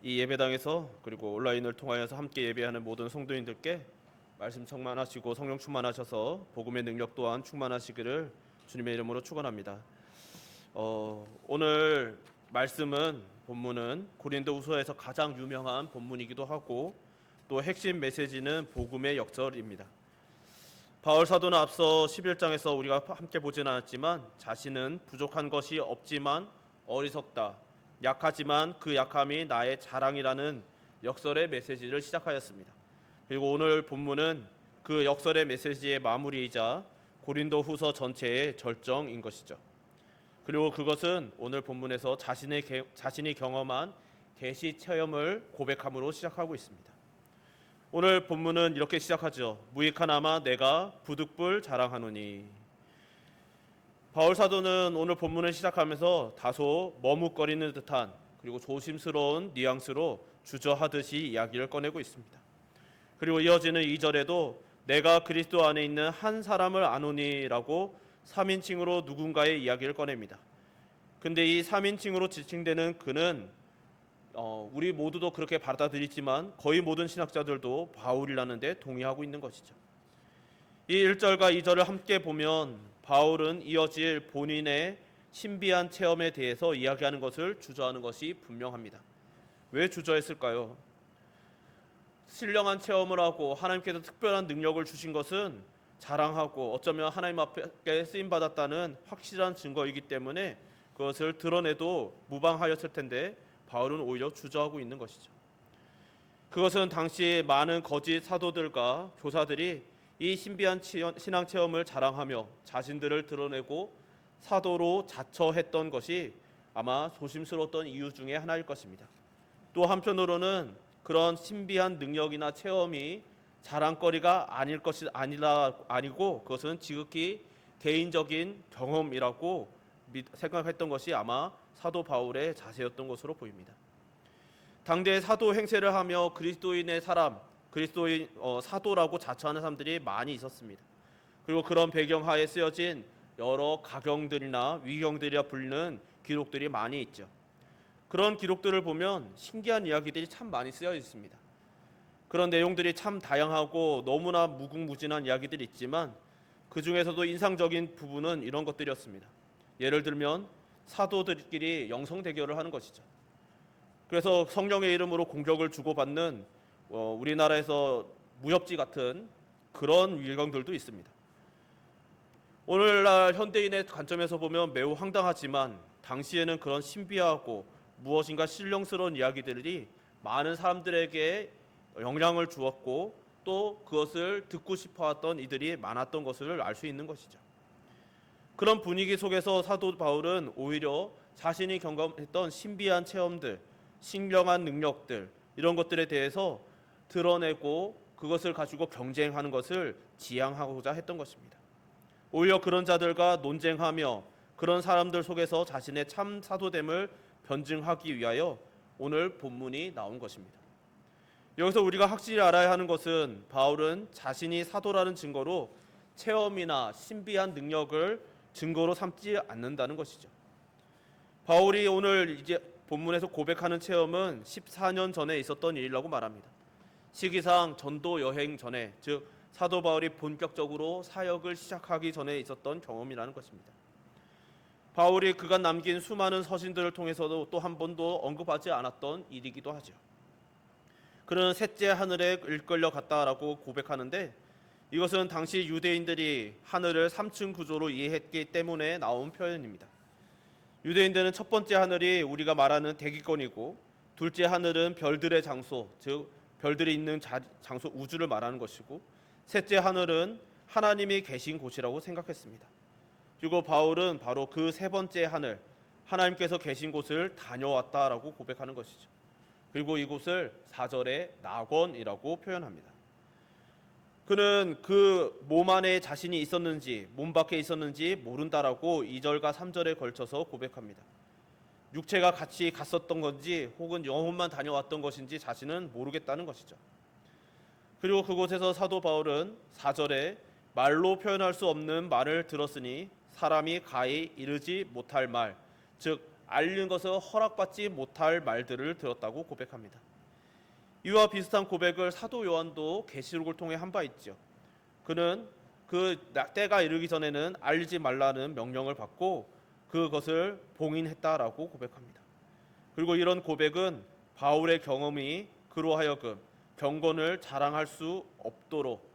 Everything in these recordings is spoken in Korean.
이 예배당에서 그리고 온라인을 통하여서 함께 예배하는 모든 성도인들께 말씀 충만하시고 성령 충만하셔서 복음의 능력 또한 충만하시기를 주님의 이름으로 축원합니다. 오늘 말씀은 본문은 고린도후서에서 가장 유명한 본문이기도 하고 또 핵심 메시지는 복음의 역설입니다. 바울 사도는 앞서 11장에서 우리가 함께 보진 않았지만 자신은 부족한 것이 없지만 어리석다, 약하지만 그 약함이 나의 자랑이라는 역설의 메시지를 시작하였습니다. 그리고 오늘 본문은 그 역설의 메시지의 마무리이자 고린도후서 전체의 절정인 것이죠. 그리고 그것은 오늘 본문에서 자신이 경험한 계시 체험을 고백함으로 시작하고 있습니다. 오늘 본문은 이렇게 시작하죠. 무익하나마 내가 부득불 자랑하노니. 바울 사도는 오늘 본문을 시작하면서 다소 머뭇거리는 듯한 그리고 조심스러운 뉘앙스로 주저하듯이 이야기를 꺼내고 있습니다. 그리고 이어지는 2절에도 내가 그리스도 안에 있는 한 사람을 아노니라고 3인칭으로 누군가의 이야기를 꺼냅니다. 근데 이 3인칭으로 지칭되는 그는 우리 모두도 그렇게 받아들이지만 거의 모든 신학자들도 바울이라는 데 동의하고 있는 것이죠. 이 1절과 2절을 함께 보면 바울은 이어질 본인의 신비한 체험에 대해서 이야기하는 것을 주저하는 것이 분명합니다. 왜 주저했을까요? 신령한 체험을 하고 하나님께서 특별한 능력을 주신 것은 자랑하고 어쩌면 하나님 앞에 쓰임받았다는 확실한 증거이기 때문에 그것을 드러내도 무방하였을 텐데 바울은 오히려 주저하고 있는 것이죠. 그것은 당시 많은 거짓 사도들과 교사들이 이 신비한 신앙 체험을 자랑하며 자신들을 드러내고 사도로 자처했던 것이 아마 조심스러웠던 이유 중에 하나일 것입니다. 또 한편으로는 그런 신비한 능력이나 체험이 자랑거리가 아니고 그것은 지극히 개인적인 경험이라고 생각했던 것이 아마 사도 바울의 자세였던 것으로 보입니다. 당대에 사도 행세를 하며 그리스도인의 사람, 그리스도인 사도라고 자처하는 사람들이 많이 있었습니다. 그리고 그런 배경하에 쓰여진 여러 가경들이나 위경들이라 불리는 기록들이 많이 있죠. 그런 기록들을 보면 신기한 이야기들이 참 많이 쓰여 있습니다. 그런 내용들이 참 다양하고 너무나 무궁무진한 이야기들이 있지만 그 중에서도 인상적인 부분은 이런 것들이었습니다. 예를 들면 사도들끼리 영성 대결을 하는 것이죠. 그래서 성령의 이름으로 공격을 주고받는 우리나라에서 무협지 같은 그런 일경들도 있습니다. 오늘날 현대인의 관점에서 보면 매우 황당하지만 당시에는 그런 신비하고 무엇인가 신령스러운 이야기들이 많은 사람들에게 영향을 주었고 또 그것을 듣고 싶어했던 이들이 많았던 것을 알 수 있는 것이죠. 그런 분위기 속에서 사도 바울은 오히려 자신이 경험했던 신비한 체험들, 신령한 능력들 이런 것들에 대해서 드러내고 그것을 가지고 경쟁하는 것을 지향하고자 했던 것입니다. 오히려 그런 자들과 논쟁하며 그런 사람들 속에서 자신의 참 사도됨을 변증하기 위하여 오늘 본문이 나온 것입니다. 여기서 우리가 확실히 알아야 하는 것은 바울은 자신이 사도라는 증거로 체험이나 신비한 능력을 증거로 삼지 않는다는 것이죠. 바울이 오늘 이제 본문에서 고백하는 체험은 14년 전에 있었던 일이라고 말합니다. 시기상 전도 여행 전에, 즉 사도 바울이 본격적으로 사역을 시작하기 전에 있었던 경험이라는 것입니다. 바울이 그간 남긴 수많은 서신들을 통해서도 또 한 번도 언급하지 않았던 일이기도 하죠. 그는 셋째 하늘에 이끌려 갔다라고 고백하는데 이것은 당시 유대인들이 하늘을 3층 구조로 이해했기 때문에 나온 표현입니다. 유대인들은 첫 번째 하늘이 우리가 말하는 대기권이고 둘째 하늘은 별들의 장소, 즉 별들이 있는 장소 우주를 말하는 것이고 셋째 하늘은 하나님이 계신 곳이라고 생각했습니다. 그리고 바울은 바로 그 세 번째 하늘, 하나님께서 계신 곳을 다녀왔다라고 고백하는 것이죠. 그리고 이곳을 4절에 낙원이라고 표현합니다. 그는 그 몸 안에 자신이 있었는지 몸 밖에 있었는지 모른다라고 2절과 3절에 걸쳐서 고백합니다. 육체가 같이 갔었던 건지 혹은 영혼만 다녀왔던 것인지 자신은 모르겠다는 것이죠. 그리고 그곳에서 사도 바울은 4절에 말로 표현할 수 없는 말을 들었으니 사람이 가히 이르지 못할 말, 즉 알리는 것을 허락받지 못할 말들을 들었다고 고백합니다. 이와 비슷한 고백을 사도 요한도 계시록을 통해 한 바 있죠. 그는 그 때가 이르기 전에는 알리지 말라는 명령을 받고 그것을 봉인했다라고 고백합니다. 그리고 이런 고백은 바울의 경험이 그로 하여금 경건을 자랑할 수 없도록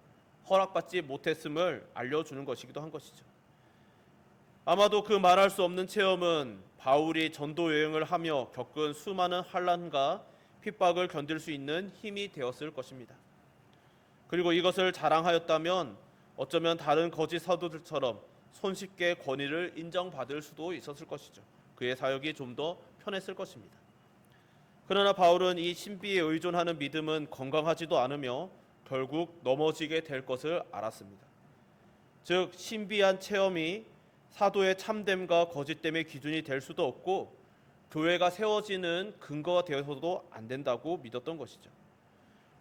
허락받지 못했음을 알려주는 것이기도 한 것이죠. 아마도 그 말할 수 없는 체험은 바울이 전도 여행을 하며 겪은 수많은 환난과 핍박을 견딜 수 있는 힘이 되었을 것입니다. 그리고 이것을 자랑하였다면 어쩌면 다른 거짓 사도들처럼 손쉽게 권위를 인정받을 수도 있었을 것이죠. 그의 사역이 좀 더 편했을 것입니다. 그러나 바울은 이 신비에 의존하는 믿음은 건강하지도 않으며 결국 넘어지게 될 것을 알았습니다. 즉 신비한 체험이 사도의 참됨과 거짓됨의 기준이 될 수도 없고 교회가 세워지는 근거가 되어서도 안 된다고 믿었던 것이죠.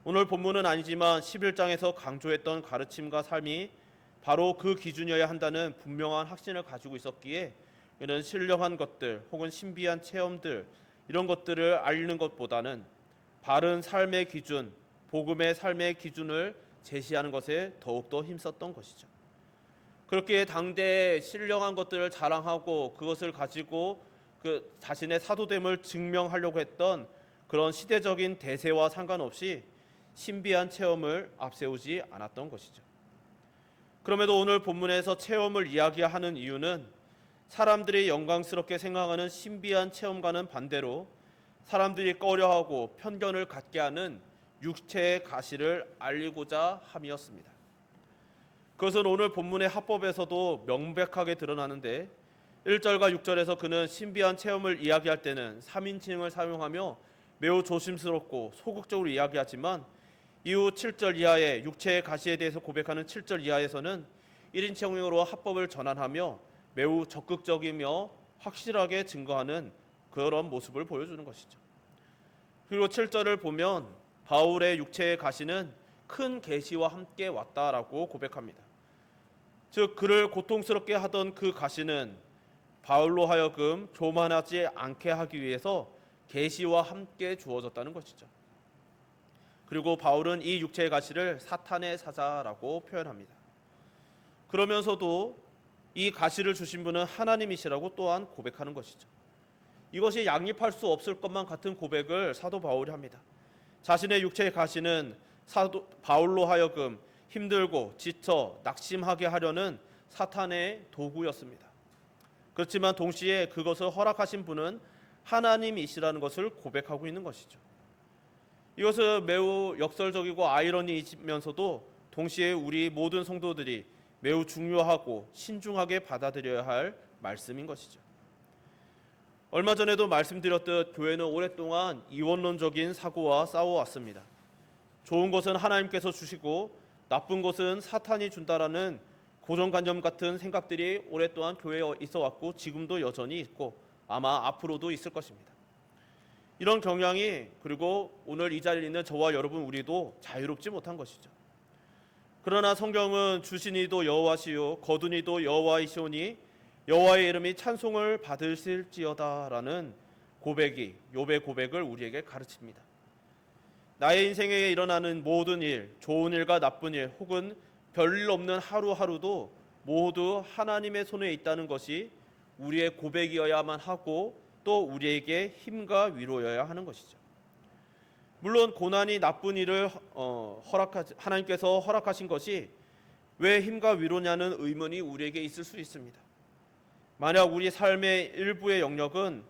오늘 본문은 아니지만 11장에서 강조했던 가르침과 삶이 바로 그 기준이어야 한다는 분명한 확신을 가지고 있었기에 이런 신령한 것들 혹은 신비한 체험들 이런 것들을 알리는 것보다는 바른 삶의 기준, 복음의 삶의 기준을 제시하는 것에 더욱더 힘썼던 것이죠. 그렇게 당대의 신령한 것들을 자랑하고 그것을 가지고 그 자신의 사도됨을 증명하려고 했던 그런 시대적인 대세와 상관없이 신비한 체험을 앞세우지 않았던 것이죠. 그럼에도 오늘 본문에서 체험을 이야기하는 이유는 사람들이 영광스럽게 생각하는 신비한 체험과는 반대로 사람들이 꺼려하고 편견을 갖게 하는 육체의 가시를 알리고자 함이었습니다. 그것은 오늘 본문의 합법에서도 명백하게 드러나는데 1절과 6절에서 그는 신비한 체험을 이야기할 때는 3인칭을 사용하며 매우 조심스럽고 소극적으로 이야기하지만 이후 7절 이하의 육체의 가시에 대해서 고백하는 7절 이하에서는 1인칭으로 합법을 전환하며 매우 적극적이며 확실하게 증거하는 그런 모습을 보여주는 것이죠. 그리고 7절을 보면 바울의 육체의 가시는 큰 계시와 함께 왔다라고 고백합니다. 즉 그를 고통스럽게 하던 그 가시는 바울로 하여금 교만하지 않게 하기 위해서 계시와 함께 주어졌다는 것이죠. 그리고 바울은 이 육체의 가시를 사탄의 사자라고 표현합니다. 그러면서도 이 가시를 주신 분은 하나님이시라고 또한 고백하는 것이죠. 이것이 양립할 수 없을 것만 같은 고백을 사도 바울이 합니다. 자신의 육체의 가시는 사도 바울로 하여금 힘들고 지쳐 낙심하게 하려는 사탄의 도구였습니다. 그렇지만 동시에 그것을 허락하신 분은 하나님이시라는 것을 고백하고 있는 것이죠. 이것은 매우 역설적이고 아이러니이면서도 동시에 우리 모든 성도들이 매우 중요하고 신중하게 받아들여야 할 말씀인 것이죠. 얼마 전에도 말씀드렸듯 교회는 오랫동안 이원론적인 사고와 싸워왔습니다. 좋은 것은 하나님께서 주시고 나쁜 것은 사탄이 준다라는 고정관념 같은 생각들이 오랫동안 교회에 있어 왔고 지금도 여전히 있고 아마 앞으로도 있을 것입니다. 이런 경향이 그리고 오늘 이 자리에 있는 저와 여러분 우리도 자유롭지 못한 것이죠. 그러나 성경은 주시니도 여호와시요 거두니도 여호와이시오니 여호와의 이름이 찬송을 받으실지어다라는 고백이 욥의 고백을 우리에게 가르칩니다. 나의 인생에 일어나는 모든 일, 좋은 일과 나쁜 일 혹은 별일 없는 하루하루도 모두 하나님의 손에 있다는 것이 우리의 고백이어야만 하고 또 우리에게 힘과 위로여야 하는 것이죠. 물론 고난이 나쁜 일을 하나님께서 허락하신 것이 왜 힘과 위로냐는 의문이 우리에게 있을 수 있습니다. 만약 우리 삶의 일부의 영역은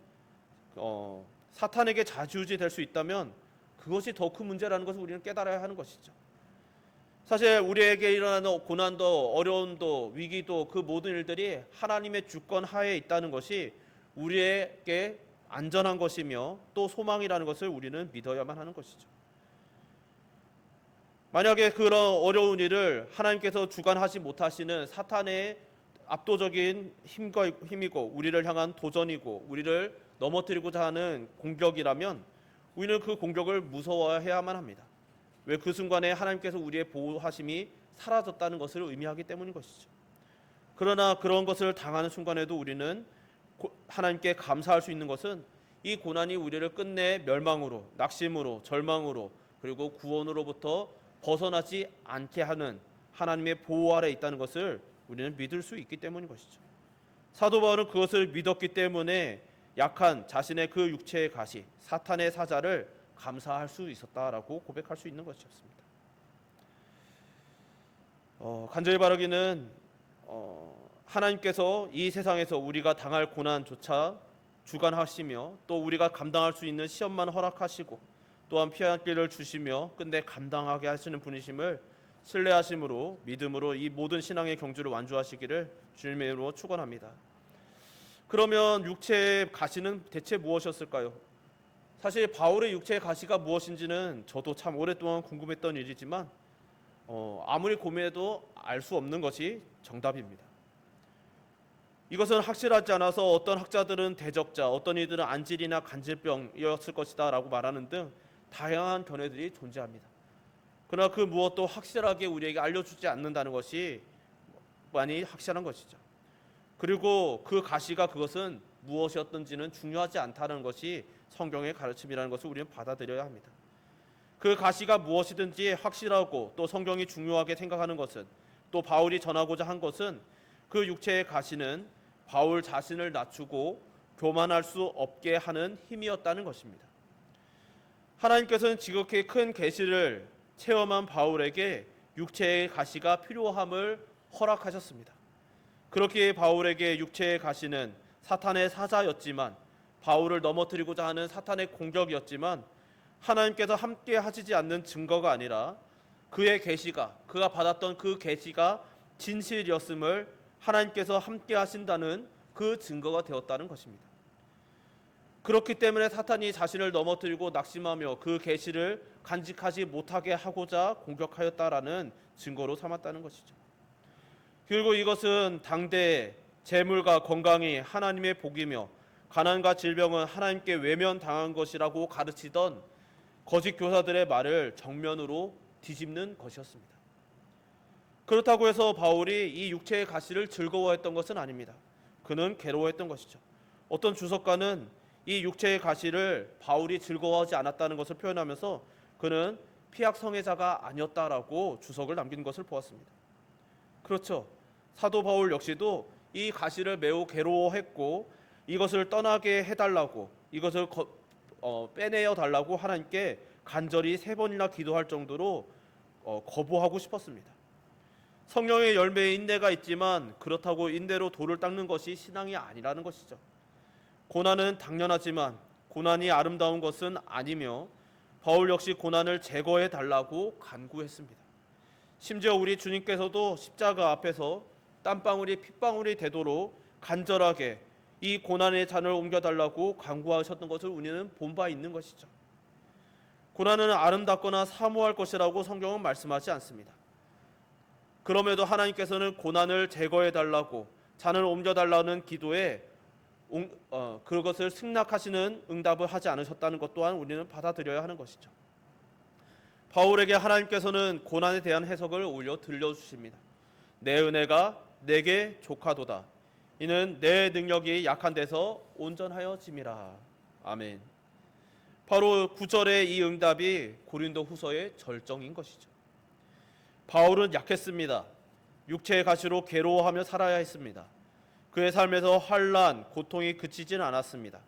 사탄에게 좌지우지 될 수 있다면 그것이 더 큰 문제라는 것을 우리는 깨달아야 하는 것이죠. 사실 우리에게 일어나는 고난도 어려움도 위기도 그 모든 일들이 하나님의 주권 하에 있다는 것이 우리에게 안전한 것이며 또 소망이라는 것을 우리는 믿어야만 하는 것이죠. 만약에 그런 어려운 일을 하나님께서 주관하지 못하시는 사탄의 압도적인 힘이고 우리를 향한 도전이고 우리를 넘어뜨리고자 하는 공격이라면 우리는 그 공격을 무서워해야만 합니다. 왜? 그 순간에 하나님께서 우리의 보호하심이 사라졌다는 것을 의미하기 때문인 것이죠. 그러나 그런 것을 당하는 순간에도 우리는 하나님께 감사할 수 있는 것은 이 고난이 우리를 끝내 멸망으로, 낙심으로, 절망으로, 그리고 구원으로부터 벗어나지 않게 하는 하나님의 보호 아래 있다는 것을 우리는 믿을 수 있기 때문인 것이죠. 사도 바울은 그것을 믿었기 때문에 약한 자신의 그 육체의 가시, 사탄의 사자를 감사할 수 있었다라고 고백할 수 있는 것이었습니다. 간절히 바라기는 하나님께서 이 세상에서 우리가 당할 고난조차 주관하시며 또 우리가 감당할 수 있는 시험만 허락하시고 또한 피할 길을 주시며 끝내 감당하게 하시는 분이심을 신뢰하심으로 믿음으로 이 모든 신앙의 경주를 완주하시기를 주님의 이름으로 축원합니다. 그러면 육체의 가시는 대체 무엇이었을까요? 사실 바울의 육체의 가시가 무엇인지는 저도 참 오랫동안 궁금했던 일이지만 아무리 고민해도 알 수 없는 것이 정답입니다. 이것은 확실하지 않아서 어떤 학자들은 대적자, 어떤 이들은 안질이나 간질병이었을 것이다 라고 말하는 등 다양한 견해들이 존재합니다. 그러나 그 무엇도 확실하게 우리에게 알려주지 않는다는 것이 많이 확실한 것이죠. 그리고 그 가시가 그것은 무엇이었든지는 중요하지 않다는 것이 성경의 가르침이라는 것을 우리는 받아들여야 합니다. 그 가시가 무엇이든지 확실하고 또 성경이 중요하게 생각하는 것은, 또 바울이 전하고자 한 것은 그 육체의 가시는 바울 자신을 낮추고 교만할 수 없게 하는 힘이었다는 것입니다. 하나님께서는 지극히 큰 계시를 체험한 바울에게 육체의 가시가 필요함을 허락하셨습니다. 그렇기에 바울에게 육체의 가시는 사탄의 사자였지만, 바울을 넘어뜨리고자 하는 사탄의 공격이었지만, 하나님께서 함께 하시지 않는 증거가 아니라 그의 계시가, 그가 받았던 그 계시가 진실이었음을 하나님께서 함께 하신다는 그 증거가 되었다는 것입니다. 그렇기 때문에 사탄이 자신을 넘어뜨리고 낙심하며 그 계시를 간직하지 못하게 하고자 공격하였다라는 증거로 삼았다는 것이죠. 그리고 이것은 당대 재물과 건강이 하나님의 복이며 가난과 질병은 하나님께 외면당한 것이라고 가르치던 거짓 교사들의 말을 정면으로 뒤집는 것이었습니다. 그렇다고 해서 바울이 이 육체의 가시를 즐거워했던 것은 아닙니다. 그는 괴로워했던 것이죠. 어떤 주석가는 이 육체의 가시를 바울이 즐거워하지 않았다는 것을 표현하면서 그는 피약 성애자가 아니었다라고 주석을 남긴 것을 보았습니다. 그렇죠. 사도 바울 역시도 이 가시를 매우 괴로워했고 이것을 떠나게 해달라고, 이것을 빼내어 달라고 하나님께 간절히 3번이나 기도할 정도로 거부하고 싶었습니다. 성령의 열매에 인내가 있지만 그렇다고 인내로 돌을 닦는 것이 신앙이 아니라는 것이죠. 고난은 당연하지만 고난이 아름다운 것은 아니며 바울 역시 고난을 제거해 달라고 간구했습니다. 심지어 우리 주님께서도 십자가 앞에서 땀방울이 핏방울이 되도록 간절하게 이 고난의 잔을 옮겨달라고 간구하셨던 것을 우리는 본 바 있는 것이죠. 고난은 아름답거나 사모할 것이라고 성경은 말씀하지 않습니다. 그럼에도 하나님께서는 고난을 제거해달라고, 잔을 옮겨달라는 기도에 그것을 승낙하시는 응답을 하지 않으셨다는 것 또한 우리는 받아들여야 하는 것이죠. 바울에게 하나님께서는 고난에 대한 해석을 올려 들려주십니다. 내 은혜가 내게 족하도다. 이는 내 능력이 약한 데서 온전하여짐이라. 아멘. 바로 9절의 이 응답이 고린도 후서의 절정인 것이죠. 바울은 약했습니다. 육체의 가시로 괴로워하며 살아야 했습니다. 그의 삶에서 환난, 고통이 그치지는 않았습니다.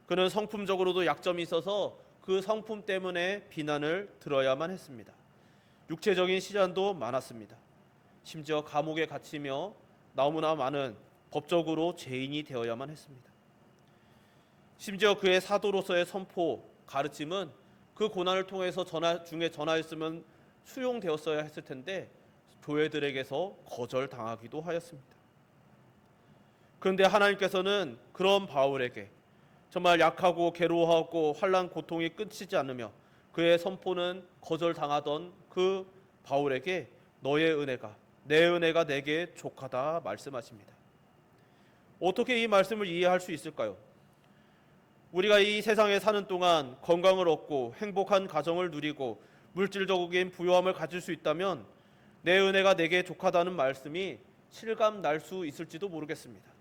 그는 성품적으로도 약점이 있어서 그 성품 때문에 비난을 들어야만 했습니다. 육체적인 시련도 많았습니다. 심지어 감옥에 갇히며 너무나 많은 법적으로 죄인이 되어야만 했습니다. 심지어 그의 사도로서의 선포, 가르침은 그 고난을 통해서 전하였으면 수용되었어야 했을 텐데 교회들에게서 거절당하기도 하였습니다. 그런데 하나님께서는 그런 바울에게 정말 약하고 괴로워하고 환난 고통이 끊이지 않으며 그의 선포는 거절당하던 그 바울에게 너의 은혜가, 내 은혜가 내게 족하다 말씀하십니다. 어떻게 이 말씀을 이해할 수 있을까요? 우리가 이 세상에 사는 동안 건강을 얻고 행복한 가정을 누리고 물질적인 부유함을 가질 수 있다면 내 은혜가 내게 족하다는 말씀이 실감 날 수 있을지도 모르겠습니다.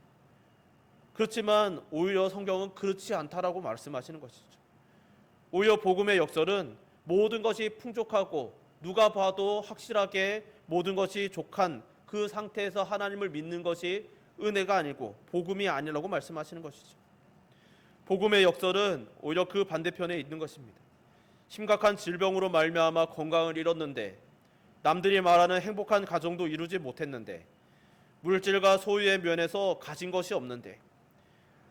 그렇지만 오히려 성경은 그렇지 않다라고 말씀하시는 것이죠. 오히려 복음의 역설은 모든 것이 풍족하고 누가 봐도 확실하게 모든 것이 족한 그 상태에서 하나님을 믿는 것이 은혜가 아니고 복음이 아니라고 말씀하시는 것이죠. 복음의 역설은 오히려 그 반대편에 있는 것입니다. 심각한 질병으로 말미암아 건강을 잃었는데, 남들이 말하는 행복한 가정도 이루지 못했는데, 물질과 소유의 면에서 가진 것이 없는데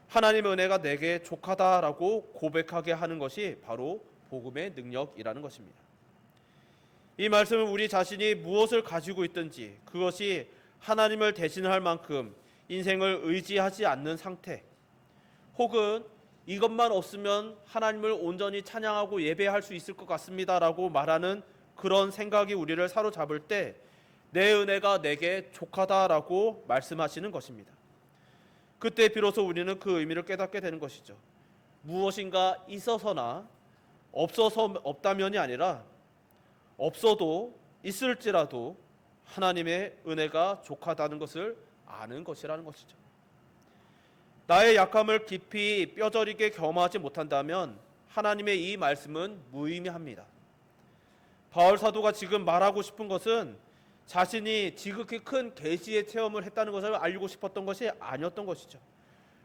하나님의 은혜가 내게 족하다라고 고백하게 하는 것이 바로 복음의 능력이라는 것입니다. 이 말씀은 우리 자신이 무엇을 가지고 있든지 그것이 하나님을 대신할 만큼 인생을 의지하지 않는 상태, 혹은 이것만 없으면 하나님을 온전히 찬양하고 예배할 수 있을 것 같습니다라고 말하는 그런 생각이 우리를 사로잡을 때 내 은혜가 내게 족하다라고 말씀하시는 것입니다. 그때 비로소 우리는 그 의미를 깨닫게 되는 것이죠. 무엇인가 있어서나 없어서 없다면이 아니라 없어도 있을지라도 하나님의 은혜가 족하다는 것을 아는 것이라는 것이죠. 나의 약함을 깊이 뼈저리게 경험하지 못한다면 하나님의 이 말씀은 무의미합니다. 바울 사도가 지금 말하고 싶은 것은 자신이 지극히 큰 계시의 체험을 했다는 것을 알리고 싶었던 것이 아니었던 것이죠.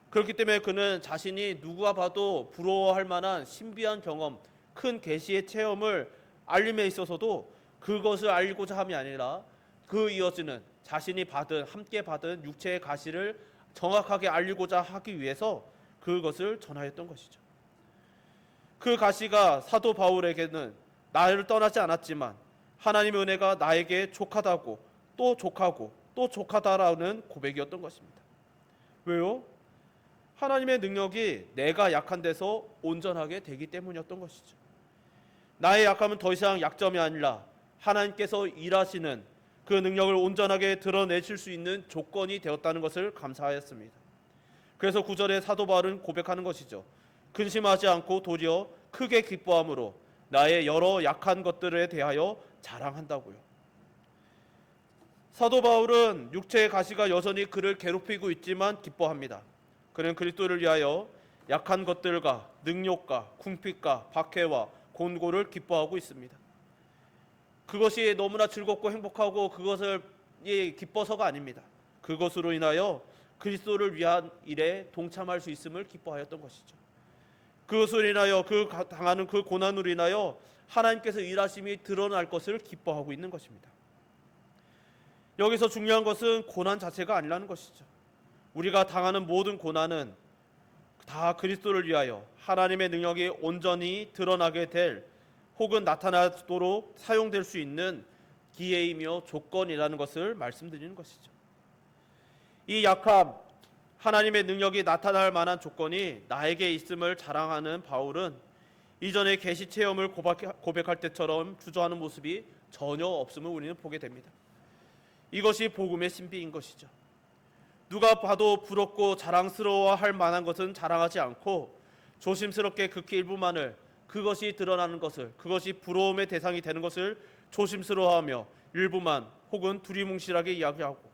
그렇기 때문에 그는 자신이 누구가 봐도 부러워할 만한 신비한 경험, 큰 계시의 체험을 알림에 있어서도 그것을 알리고자 함이 아니라 그 이어지는 자신이 함께 받은 육체의 가시를 정확하게 알리고자 하기 위해서 그것을 전하였던 것이죠. 그 가시가 사도 바울에게는 나를 떠나지 않았지만 하나님의 은혜가 나에게 족하다고, 또 족하고 또 족하다라는 고백이었던 것입니다. 왜요? 하나님의 능력이 내가 약한 데서 온전하게 되기 때문이었던 것이죠. 나의 약함은 더 이상 약점이 아니라 하나님께서 일하시는 그 능력을 온전하게 드러내실 수 있는 조건이 되었다는 것을 감사하였습니다. 그래서 9절에 사도 바울은 고백하는 것이죠. 근심하지 않고 도리어 크게 기뻐함으로 나의 여러 약한 것들에 대하여 자랑한다고요. 사도 바울은 육체의 가시가 여전히 그를 괴롭히고 있지만 기뻐합니다. 그는 그리스도를 위하여 약한 것들과 능욕과 궁핍과 박해와 곤고를 기뻐하고 있습니다. 그것이 너무나 즐겁고 행복하고 그것을 기뻐서가 아닙니다. 그것으로 인하여 그리스도를 위한 일에 동참할 수 있음을 기뻐하였던 것이죠. 그것으로 인하여 당하는 그 고난으로 인하여 하나님께서 일하심이 드러날 것을 기뻐하고 있는 것입니다. 여기서 중요한 것은 고난 자체가 아니라는 것이죠. 우리가 당하는 모든 고난은 다 그리스도를 위하여 하나님의 능력이 온전히 드러나게 될, 혹은 나타나도록 사용될 수 있는 기회이며 조건이라는 것을 말씀드리는 것이죠. 이 약함, 하나님의 능력이 나타날 만한 조건이 나에게 있음을 자랑하는 바울은 이전의 계시 체험을 고백할 때처럼 주저하는 모습이 전혀 없음을 우리는 보게 됩니다. 이것이 복음의 신비인 것이죠. 누가 봐도 부럽고 자랑스러워할 만한 것은 자랑하지 않고 조심스럽게 극히 일부만을, 그것이 드러나는 것을, 그것이 부러움의 대상이 되는 것을 조심스러워하며 일부만 혹은 두리뭉실하게 이야기하고,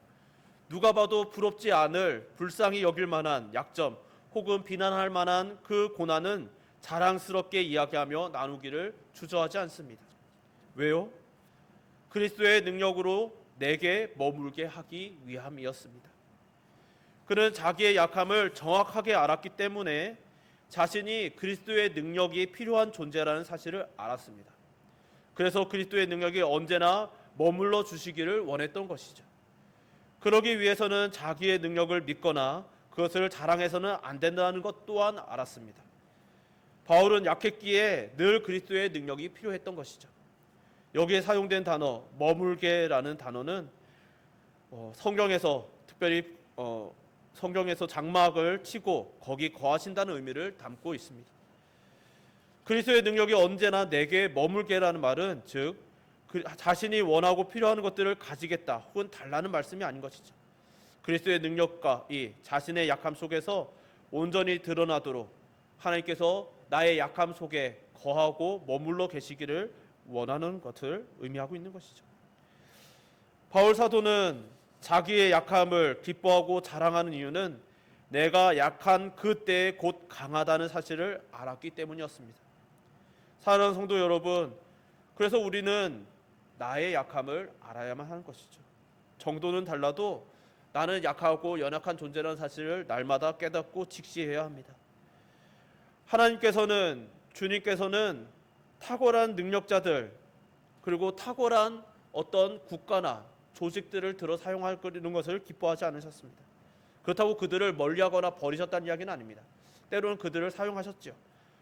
누가 봐도 부럽지 않을 불쌍히 여길 만한 약점 혹은 비난할 만한 그 고난은 자랑스럽게 이야기하며 나누기를 주저하지 않습니다. 왜요? 그리스도의 능력으로 내게 머물게 하기 위함이었습니다. 그는 자기의 약함을 정확하게 알았기 때문에 자신이 그리스도의 능력이 필요한 존재라는 사실을 알았습니다. 그래서 그리스도의 능력이 언제나 머물러 주시기를 원했던 것이죠. 그러기 위해서는 자기의 능력을 믿거나 그것을 자랑해서는 안 된다는 것 또한 알았습니다. 바울은 약했기에 늘 그리스도의 능력이 필요했던 것이죠. 여기에 사용된 단어 머물게라는 단어는 성경에서 특별히 성경에서 장막을 치고 거기 거하신다는 의미를 담고 있습니다. 그리스도의 능력이 언제나 내게 머물게라는 말은 즉 자신이 원하고 필요한 것들을 가지겠다 혹은 달라는 말씀이 아닌 것이죠. 그리스도의 능력과 이 자신의 약함 속에서 온전히 드러나도록 하나님께서 나의 약함 속에 거하고 머물러 계시기를 원하는 것을 의미하고 있는 것이죠. 바울 사도는 자기의 약함을 기뻐하고 자랑하는 이유는 내가 약한 그때에 곧 강하다는 사실을 알았기 때문이었습니다. 사랑하는 성도 여러분, 그래서 우리는 나의 약함을 알아야만 하는 것이죠. 정도는 달라도 나는 약하고 연약한 존재라는 사실을 날마다 깨닫고 직시해야 합니다. 하나님께서는, 주님께서는 탁월한 능력자들, 그리고 탁월한 어떤 국가나 조직들을 들어 사용하는 것을 기뻐하지 않으셨습니다. 그렇다고 그들을 멀리하거나 버리셨다는 이야기는 아닙니다. 때로는 그들을 사용하셨죠.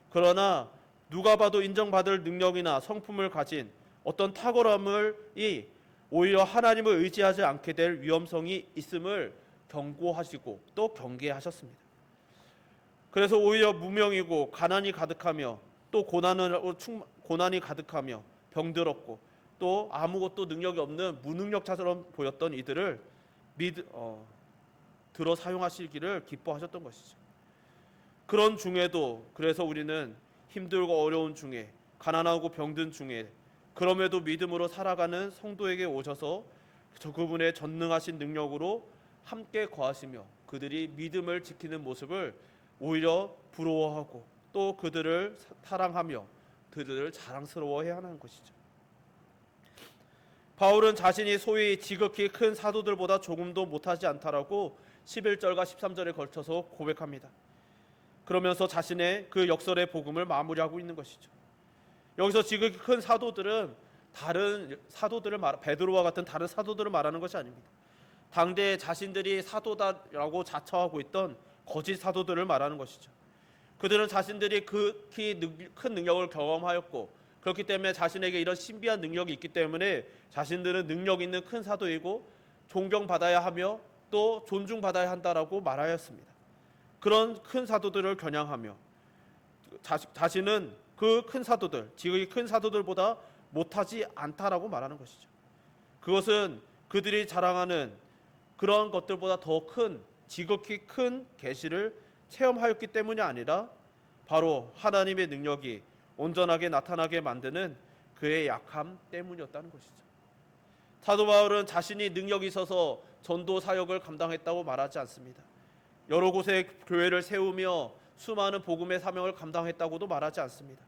그러나 누가 봐도 인정받을 능력이나 성품을 가진 어떤 탁월함이 오히려 하나님을 의지하지 않게 될 위험성이 있음을 경고하시고 또 경계하셨습니다. 그래서 오히려 무명이고 가난이 가득하며 또 고난이 가득하며 병들었고 또 아무것도 능력이 없는 무능력자처럼 보였던 이들을 들어 사용하시기를 기뻐하셨던 것이죠. 그런 중에도 그래서 우리는 힘들고 어려운 중에 가난하고 병든 중에 그럼에도 믿음으로 살아가는 성도에게 오셔서 그분의 전능하신 능력으로 함께 거하시며 그들이 믿음을 지키는 모습을 오히려 부러워하고 또 그들을 사랑하며 그들을 자랑스러워해야 하는 것이죠. 바울은 자신이 소위 지극히 큰 사도들보다 조금도 못하지 않다라고 11절과 13절에 걸쳐서 고백합니다. 그러면서 자신의 그 역설의 복음을 마무리하고 있는 것이죠. 여기서 지극히 큰 사도들은 다른 사도들을 베드로와 같은 다른 사도들을 말하는 것이 아닙니다. 당대에 자신들이 사도다라고 자처하고 있던 거짓 사도들을 말하는 것이죠. 그들은 자신들이 극히 큰 능력을 경험하였고 그렇기 때문에 자신에게 이런 신비한 능력이 있기 때문에 자신들은 능력 있는 큰 사도이고 존경받아야 하며 또 존중받아야 한다라고 말하였습니다. 그런 큰 사도들을 겨냥하며 자신은 그 큰 사도들, 지극히 큰 사도들보다 못하지 않다라고 말하는 것이죠. 그것은 그들이 자랑하는 그런 것들보다 더 큰 지극히 큰 계시를 체험하였기 때문이 아니라 바로 하나님의 능력이 온전하게 나타나게 만드는 그의 약함 때문이었다는 것이죠. 사도 바울은 자신이 능력이 있어서 전도 사역을 감당했다고 말하지 않습니다. 여러 곳에 교회를 세우며 수많은 복음의 사명을 감당했다고도 말하지 않습니다.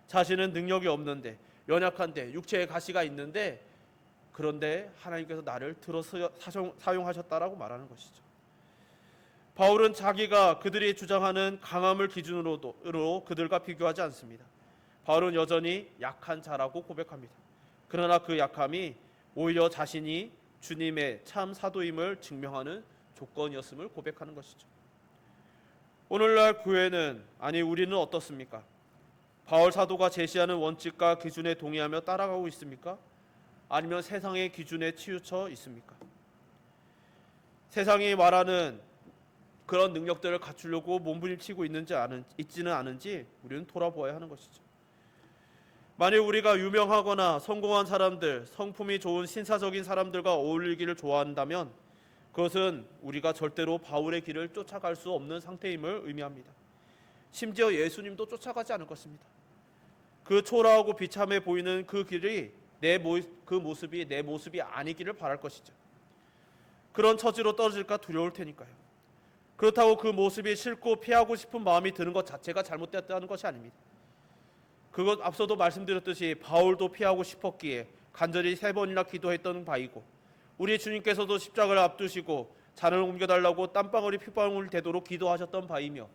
자신은 능력이 없는데 연약한데 육체의 가시가 있는데 그런데 하나님께서 나를 들어서 사용하셨다라고 말하는 것이죠. 바울은 자기가 그들이 주장하는 강함을 기준으로 그들과 비교하지 않습니다. 바울은 여전히 약한 자라고 고백합니다. 그러나 그 약함이 오히려 자신이 주님의 참 사도임을 증명하는 조건이었음을 고백하는 것이죠. 오늘날 교회는 우리는 어떻습니까? 바울 사도가 제시하는 원칙과 기준에 동의하며 따라가고 있습니까? 아니면 세상의 기준에 치우쳐 있습니까? 세상이 말하는 그런 능력들을 갖추려고 몸부림치고 있지는 않은지 우리는 돌아보아야 하는 것이죠. 만일 우리가 유명하거나 성공한 사람들, 성품이 좋은 신사적인 사람들과 어울리기를 좋아한다면 그것은 우리가 절대로 바울의 길을 쫓아갈 수 없는 상태임을 의미합니다. 심지어 예수님도 쫓아가지 않을 것입니다. 그 초라하고 비참해 보이는 그 길이 그 모습이 내 모습이 아니기를 바랄 것이죠. 그런 처지로 떨어질까 두려울 테니까요. 그렇다고 그 모습이 싫고 피하고 싶은 마음이 드는 것 자체가 잘못되었다는 것이 아닙니다. 그것 앞서도 말씀드렸듯이 바울도 피하고 싶었기에 간절히 3번이나 기도했던 바이고 우리 주님께서도 십자가를 앞두시고 잔을 옮겨달라고 땀방울이 핏방울 되도록 기도하셨던 바이며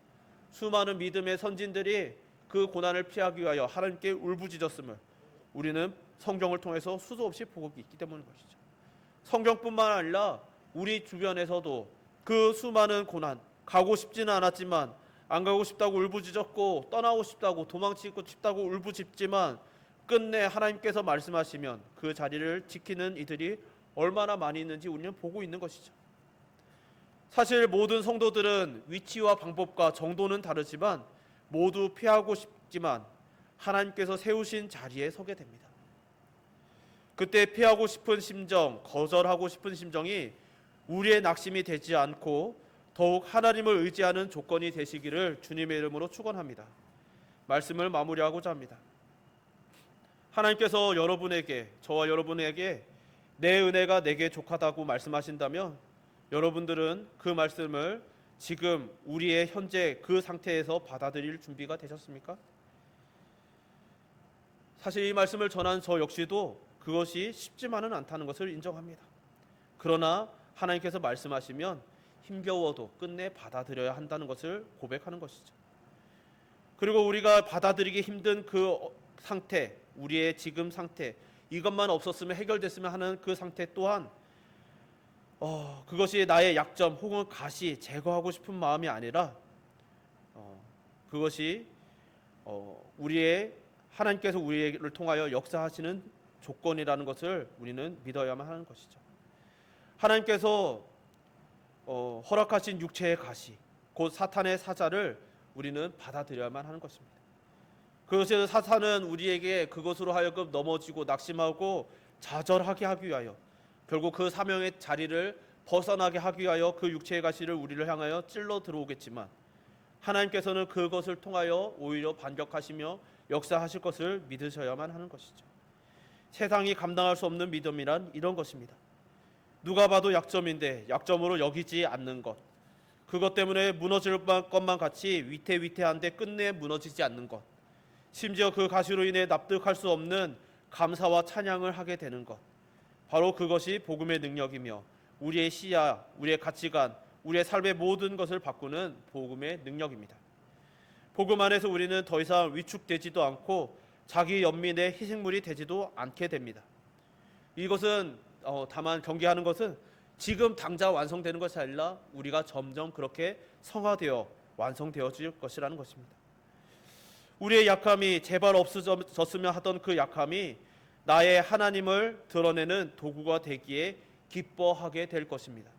수많은 믿음의 선진들이 그 고난을 피하기 위하여 하나님께 울부짖었음을 우리는 성경을 통해서 수도 없이 보고 있기 때문인 것이죠. 성경뿐만 아니라 우리 주변에서도 그 수많은 고난, 가고 싶지는 않았지만 안 가고 싶다고 울부짖었고 떠나고 싶다고 도망치고 싶다고 울부짖지만 끝내 하나님께서 말씀하시면 그 자리를 지키는 이들이 얼마나 많이 있는지 우리는 보고 있는 것이죠. 사실 모든 성도들은 위치와 방법과 정도는 다르지만 모두 피하고 싶지만 하나님께서 세우신 자리에 서게 됩니다. 그때 피하고 싶은 심정, 거절하고 싶은 심정이 우리의 낙심이 되지 않고 더욱 하나님을 의지하는 조건이 되시기를 주님의 이름으로 축원합니다. 말씀을 마무리하고자 합니다. 하나님께서 저와 여러분에게 내 은혜가 내게 족하다고 말씀하신다면 여러분들은 그 말씀을 지금 우리의 현재 그 상태에서 받아들일 준비가 되셨습니까? 사실 이 말씀을 전한 저 역시도 그것이 쉽지만은 않다는 것을 인정합니다. 그러나 하나님께서 말씀하시면 힘겨워도 끝내 받아들여야 한다는 것을 고백하는 것이죠. 그리고 우리가 받아들이기 힘든 그 상태, 우리의 지금 상태, 이것만 없었으면 해결됐으면 하는 그 상태 또한 그것이 나의 약점 혹은 가시 제거하고 싶은 마음이 아니라 그것이 우리의 하나님께서 우리를 통하여 역사하시는 조건이라는 것을 우리는 믿어야만 하는 것이죠. 하나님께서 허락하신 육체의 가시, 곧 사탄의 사자를 우리는 받아들여야만 하는 것입니다. 그것에서 사탄은 우리에게 그것으로 하여금 넘어지고 낙심하고 좌절하게 하기 위하여 결국 그 사명의 자리를 벗어나게 하기 위하여 그 육체의 가시를 우리를 향하여 찔러 들어오겠지만 하나님께서는 그것을 통하여 오히려 반격하시며 역사하실 것을 믿으셔야만 하는 것이죠. 세상이 감당할 수 없는 믿음이란 이런 것입니다. 누가 봐도 약점인데 약점으로 여기지 않는 것, 그것 때문에 무너질 것만 같이 위태위태한데 끝내 무너지지 않는 것, 심지어 그 가시로 인해 납득할 수 없는 감사와 찬양을 하게 되는 것, 바로 그것이 복음의 능력이며 우리의 시야, 우리의 가치관, 우리의 삶의 모든 것을 바꾸는 복음의 능력입니다. 복음 안에서 우리는 더 이상 위축되지도 않고 자기 연민의 희생물이 되지도 않게 됩니다. 이것은 다만 경계하는 것은 지금 당장 완성되는 것이 아니라 우리가 점점 그렇게 성화되어 완성되어질 것이라는 것입니다. 우리의 약함이 제발 없어졌으면 하던 그 약함이 나의 하나님을 드러내는 도구가 되기에 기뻐하게 될 것입니다.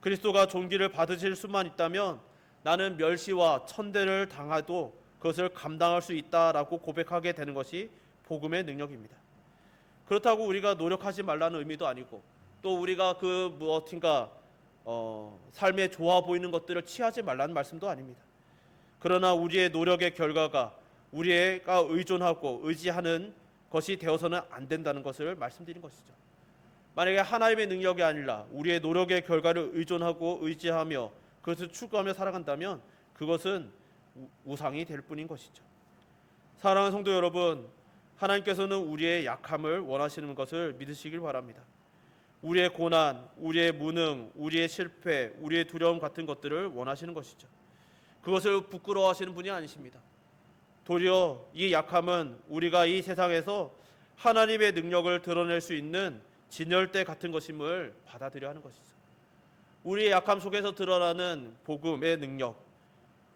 그리스도가 존귀를 받으실 수만 있다면 나는 멸시와 천대를 당해도 그것을 감당할 수 있다라고 고백하게 되는 것이 복음의 능력입니다. 그렇다고 우리가 노력하지 말라는 의미도 아니고 또 우리가 그 무엇인가 삶에 좋아 보이는 것들을 취하지 말라는 말씀도 아닙니다. 그러나 우리의 노력의 결과가 우리가 의존하고 의지하는 것이 되어서는 안 된다는 것을 말씀드린 것이죠. 만약에 하나님의 능력이 아니라 우리의 노력의 결과를 의존하고 의지하며 그것을 추구하며 살아간다면 그것은 우상이 될 뿐인 것이죠. 사랑하는 성도 여러분, 하나님께서는 우리의 약함을 원하시는 것을 믿으시길 바랍니다. 우리의 고난, 우리의 무능, 우리의 실패, 우리의 두려움 같은 것들을 원하시는 것이죠. 그것을 부끄러워하시는 분이 아니십니다. 도리어 이 약함은 우리가 이 세상에서 하나님의 능력을 드러낼 수 있는 진열대 같은 것임을 받아들여야 하는 것이죠. 우리의 약함 속에서 드러나는 복음의 능력,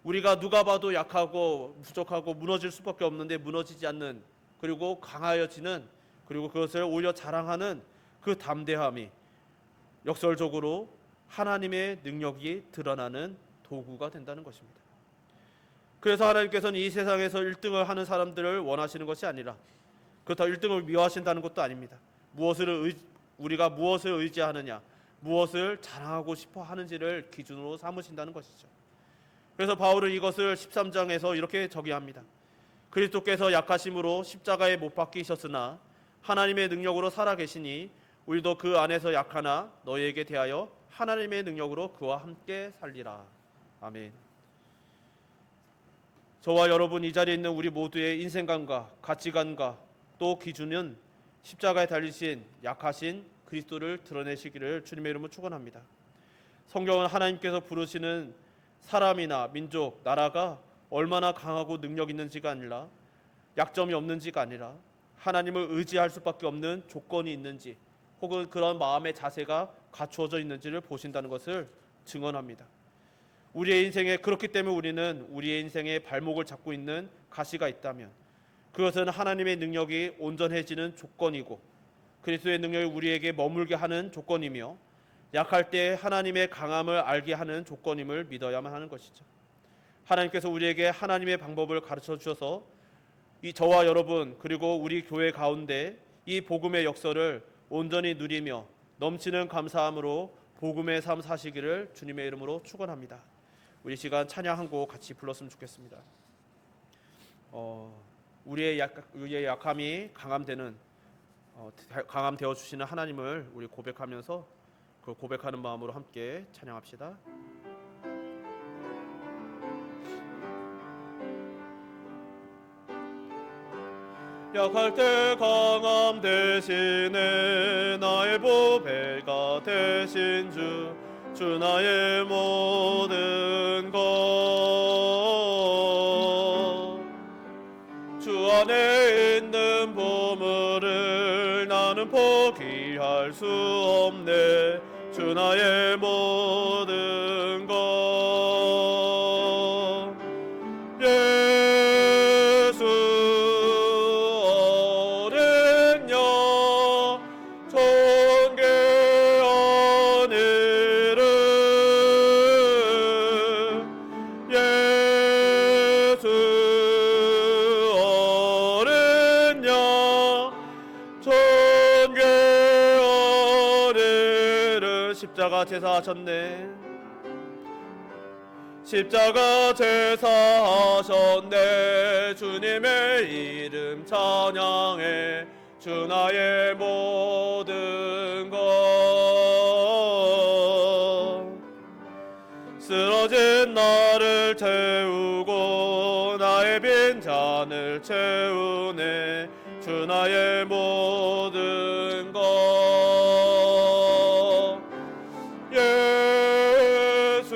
우리가 누가 봐도 약하고 부족하고 무너질 수밖에 없는데 무너지지 않는, 그리고 강하여지는, 그리고 그것을 오히려 자랑하는 그 담대함이 역설적으로 하나님의 능력이 드러나는 도구가 된다는 것입니다. 그래서 하나님께서는 이 세상에서 1등을 하는 사람들을 원하시는 것이 아니라, 그렇다고 1등을 미워하신다는 것도 아닙니다. 우리가 무엇을 의지하느냐, 무엇을 자랑하고 싶어 하는지를 기준으로 삼으신다는 것이죠. 그래서 바울은 이것을 13장에서 이렇게 저기합니다. 그리스도께서 약하심으로 십자가에 못 박히셨으나 하나님의 능력으로 살아계시니 우리도 그 안에서 약하나 너희에게 대하여 하나님의 능력으로 그와 함께 살리라. 아멘. 저와 여러분, 이 자리에 있는 우리 모두의 인생관과 가치관과 또 기준은 십자가에 달리신 약하신 그리스도를 드러내시기를 주님의 이름으로 축원합니다. 성경은 하나님께서 부르시는 사람이나 민족, 나라가 얼마나 강하고 능력 있는지가 아니라, 약점이 없는지가 아니라 하나님을 의지할 수밖에 없는 조건이 있는지 혹은 그런 마음의 자세가 갖추어져 있는지를 보신다는 것을 증언합니다. 우리의 인생에, 그렇기 때문에 우리는 우리의 인생에 발목을 잡고 있는 가시가 있다면 그것은 하나님의 능력이 온전해지는 조건이고 그리스도의 능력이 우리에게 머물게 하는 조건이며 약할 때 하나님의 강함을 알게 하는 조건임을 믿어야만 하는 것이죠. 하나님께서 우리에게 하나님의 방법을 가르쳐 주셔서 이 저와 여러분 그리고 우리 교회 가운데 이 복음의 역사를 온전히 누리며 넘치는 감사함으로 복음의 삶 사시기를 주님의 이름으로 축원합니다. 우리 시간 찬양 한 곡 같이 불렀으면 좋겠습니다. 우리의 약함이 강함되어 주시는 하나님을 우리 고백하면서 그 고백하는 마음으로 함께 찬양합시다. 약할 때 강함 대신에 나의 보배가 되신 주 나의 모든 것. 주 안에 있는 보물을 나는 포기할 수 없네. 주 나의 모든 것. 예수 어른 영 존귀한 이름. 예수 어른 영 존귀한 이름. 십자가 제사하셨네. 십자가 제사하셨네. 주님의 이름 찬양해. 주 나의 모든 것. 쓰러진 나를 태우고 나의 빈잔을 채우네. 주 나의 모든 것. 예수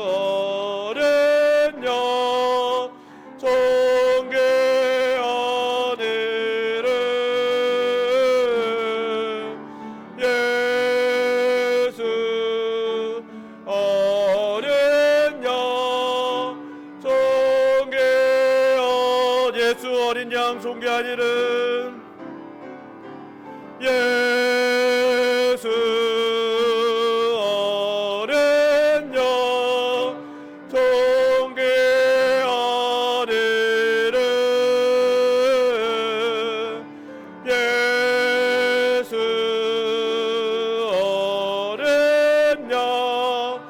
어른 영 존귀한 이름. 예수 어린 양 존귀한. 예수 어린 양 존귀한 이름. 예수 어린 양 존귀한 이름. 예수 어린 양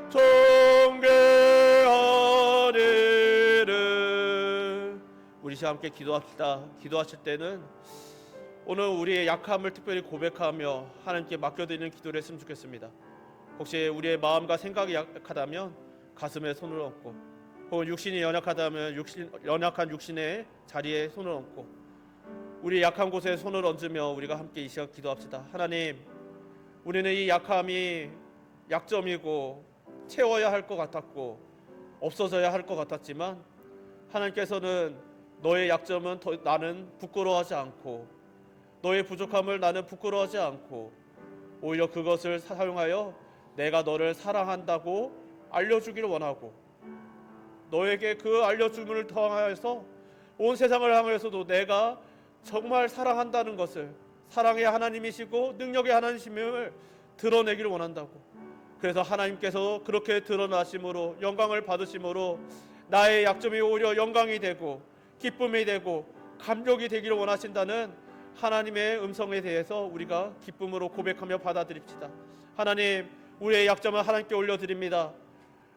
존귀한 이름. 우리 시간 함께 기도합시다. 기도하실 때는 오늘 우리의 약함을 특별히 고백하며 하나님께 맡겨드리는 기도를 했으면 좋겠습니다. 혹시 우리의 마음과 생각이 약하다면 가슴에 손을 얹고, 혹은 육신이 연약하다면 연약한 육신의 자리에 손을 얹고, 우리 약한 곳에 손을 얹으며 우리가 함께 이 시간 기도합시다. 하나님, 우리는 이 약함이 약점이고 채워야 할 것 같았고 없어져야 할 것 같았지만, 하나님께서는 너의 약점은 나는 부끄러워하지 않고, 너의 부족함을 나는 부끄러워하지 않고, 오히려 그것을 사용하여 내가 너를 사랑한다고 알려주기를 원하고, 너에게 그 알려줌을 통하여서 온 세상을 향해서도 내가 정말 사랑한다는 것을, 사랑의 하나님이시고 능력의 하나님이심을 드러내기를 원한다고. 그래서 하나님께서 그렇게 드러나심으로, 영광을 받으심으로 나의 약점이 오히려 영광이 되고 기쁨이 되고 감격이 되기를 원하신다는 하나님의 음성에 대해서 우리가 기쁨으로 고백하며 받아들입시다. 하나님, 우리의 약점을 하나님께 올려드립니다.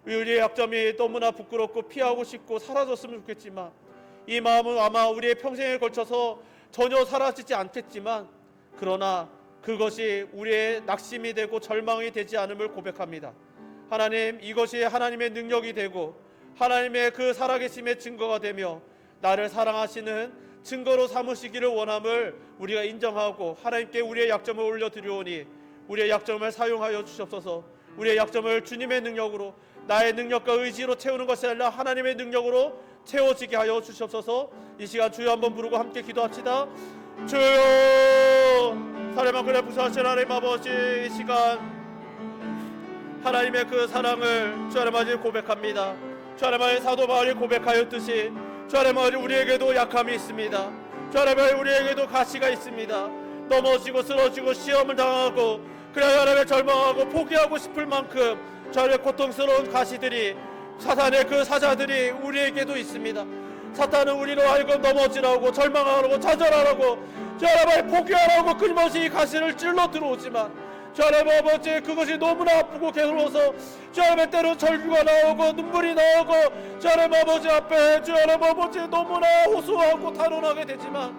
우리의 약점이 너무나 부끄럽고 피하고 싶고 사라졌으면 좋겠지만, 이 마음은 아마 우리의 평생에 걸쳐서 전혀 사라지지 않겠지만, 그러나 그것이 우리의 낙심이 되고 절망이 되지 않음을 고백합니다. 하나님, 이것이 하나님의 능력이 되고 하나님의 그 살아계심의 증거가 되며 나를 사랑하시는 증거로 삼으시기를 원함을 우리가 인정하고 하나님께 우리의 약점을 올려드리오니, 우리의 약점을 사용하여 주시옵소서. 우리의 약점을 주님의 능력으로, 나의 능력과 의지로 채우는 것이 아니라 하나님의 능력으로 채워지게 하여 주시옵소서. 이 시간 주여 한번 부르고 함께 기도합시다. 주여, 사랑만 그래 부사하신 하나님 아버지, 이 시간 하나님의 그 사랑을 주 하나님 고백합니다. 주 하나님 사도 바울이 고백하였듯이 주 하나님 우리에게도 약함이 있습니다. 주 하나님 우리에게도 가시가 있습니다. 넘어지고 쓰러지고 시험을 당하고 그래야 하나님의 절망하고 포기하고 싶을 만큼 주 하나님의 고통스러운 가시들이, 사탄의 그 사자들이 우리에게도 있습니다. 사탄은 우리로 하여금 넘어지라고, 절망하라고, 좌절하라고, 주 하나님 포기하라고 끊임없이 이 가시를 찔러 들어오지만, 주 하나님 아버지, 그것이 너무나 아프고 괴로워서 주 하나님 때로 절규가 나오고 눈물이 나오고 주 하나님 아버지 앞에 주 하나님 아버지 너무나 호소하고 탄원하게 되지만,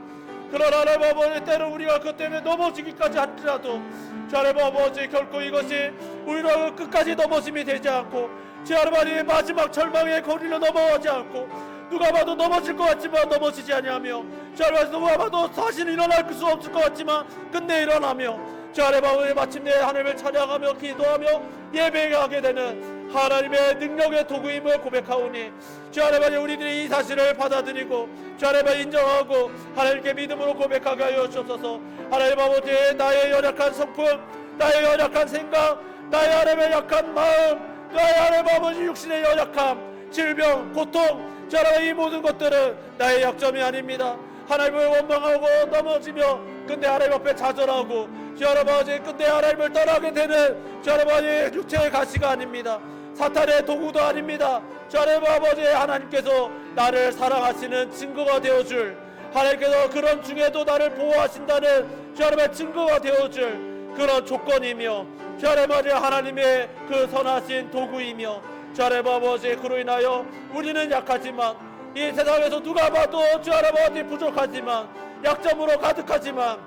그러나 하나님 아버지 때로 우리가 그 때문에 넘어지기까지 할지라도 주 하나님 아버지 결코 이것이 우리가 끝까지 넘어짐이 되지 않고 주 하나님 마지막 절망의 거리로 넘어가지 않고 누가 봐도 넘어질 것 같지만 넘어지지 아니하며 주 하나님 누가 봐도 다시는 일어날 수 없을 것 같지만 끝내 일어나며 주 하나님 마침내 하나님을 찬양하며 기도하며 예배하게 되는 하나님의 능력의 도구임을 고백하오니 주 하나님 우리들이 이 사실을 받아들이고 주 하나님을 인정하고 하나님께 믿음으로 고백하게 하여 주옵소서. 하나님 아버지 나의 연약한 성품 나의 연약한 생각 나의 하나님의 약한 마음 나의 하나님 아버지 육신의 연약함 질병 고통 주 하나님 이 모든 것들은 나의 약점이 아닙니다. 하나님을 원망하고 넘어지며 근데 하나님 앞에 좌절하고 주 하나님 아버지 근데 하나님을 떠나게 되는 주 하나님 아버지 육체의 가시가 아닙니다. 사탄의 도구도 아닙니다. 주 하나님 아버지 하나님께서 나를 사랑하시는 증거가 되어줄 하나님께서 그런 중에도 나를 보호하신다는 주 하나님의 증거가 되어줄 그런 조건이며 주 하나님 아버지 하나님의 그 선하신 도구이며 주 하나님 아버지 그로 인하여 우리는 약하지만 이 세상에서 누가 봐도 주 하나님 아버지 부족하지만 약점으로 가득하지만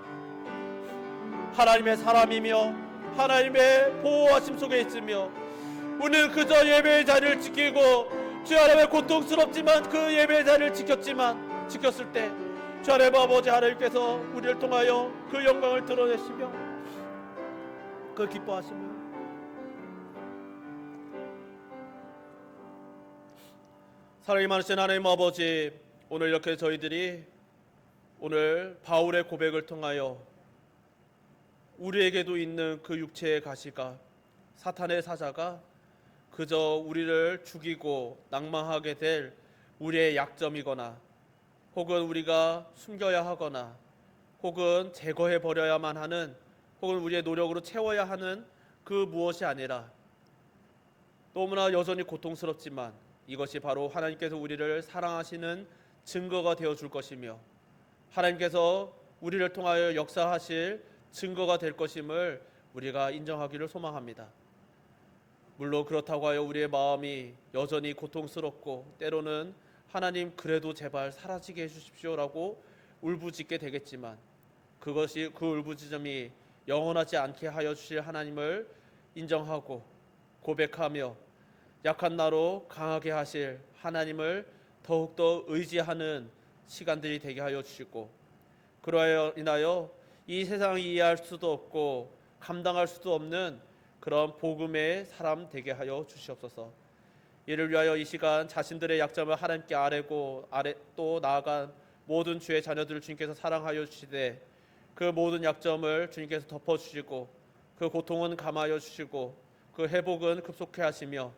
하나님의 사람이며 하나님의 보호하심 속에 있으며 우리는 그저 예배의 자리를 지키고 주 하나님의 고통스럽지만 그 예배의 자리를 지켰을 때 주 하나님 아버지 하나님께서 우리를 통하여 그 영광을 드러내시며 그 기뻐하시며 사랑이 많으신 하나님 아버지 오늘 이렇게 저희들이 오늘 바울의 고백을 통하여 우리에게도 있는 그 육체의 가시가 사탄의 사자가 그저 우리를 죽이고 낭망하게 될 우리의 약점이거나 혹은 우리가 숨겨야 하거나 혹은 제거해 버려야만 하는 혹은 우리의 노력으로 채워야 하는 그 무엇이 아니라 너무나 여전히 고통스럽지만 이것이 바로 하나님께서 우리를 사랑하시는 증거가 되어줄 것이며 하나님께서 우리를 통하여 역사하실 증거가 될 것임을 우리가 인정하기를 소망합니다. 물론 그렇다고 하여 우리의 마음이 여전히 고통스럽고 때로는 하나님 그래도 제발 사라지게 해주십시오라고 울부짖게 되겠지만 그것이 그 울부짖음이 영원하지 않게 하여 주실 하나님을 인정하고 고백하며 약한 나로 강하게 하실 하나님을 더욱더 의지하는 시간들이 되게 하여 주시고 그로 인하여 이 세상이 이해할 수도 없고 감당할 수도 없는 그런 복음의 사람 되게 하여 주시옵소서. 이를 위하여 이 시간 자신들의 약점을 하나님께 아뢰고 또 나아간 모든 주의 자녀들을 주님께서 사랑하여 주시되 그 모든 약점을 주님께서 덮어주시고 그 고통은 감하여 주시고 그 회복은 급속히 하시며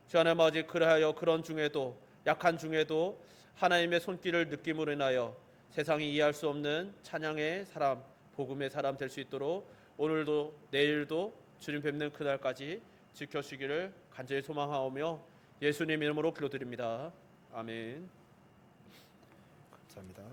주 하나님 아버지 그리하여 그런 중에도 약한 중에도 하나님의 손길을 느낌으로 인하여 세상이 이해할 수 없는 찬양의 사람 복음의 사람 될 수 있도록 오늘도 내일도 주님 뵙는 그날까지 지켜주시기를 간절히 소망하오며 예수님 이름으로 기도드립니다. 아멘. 감사합니다.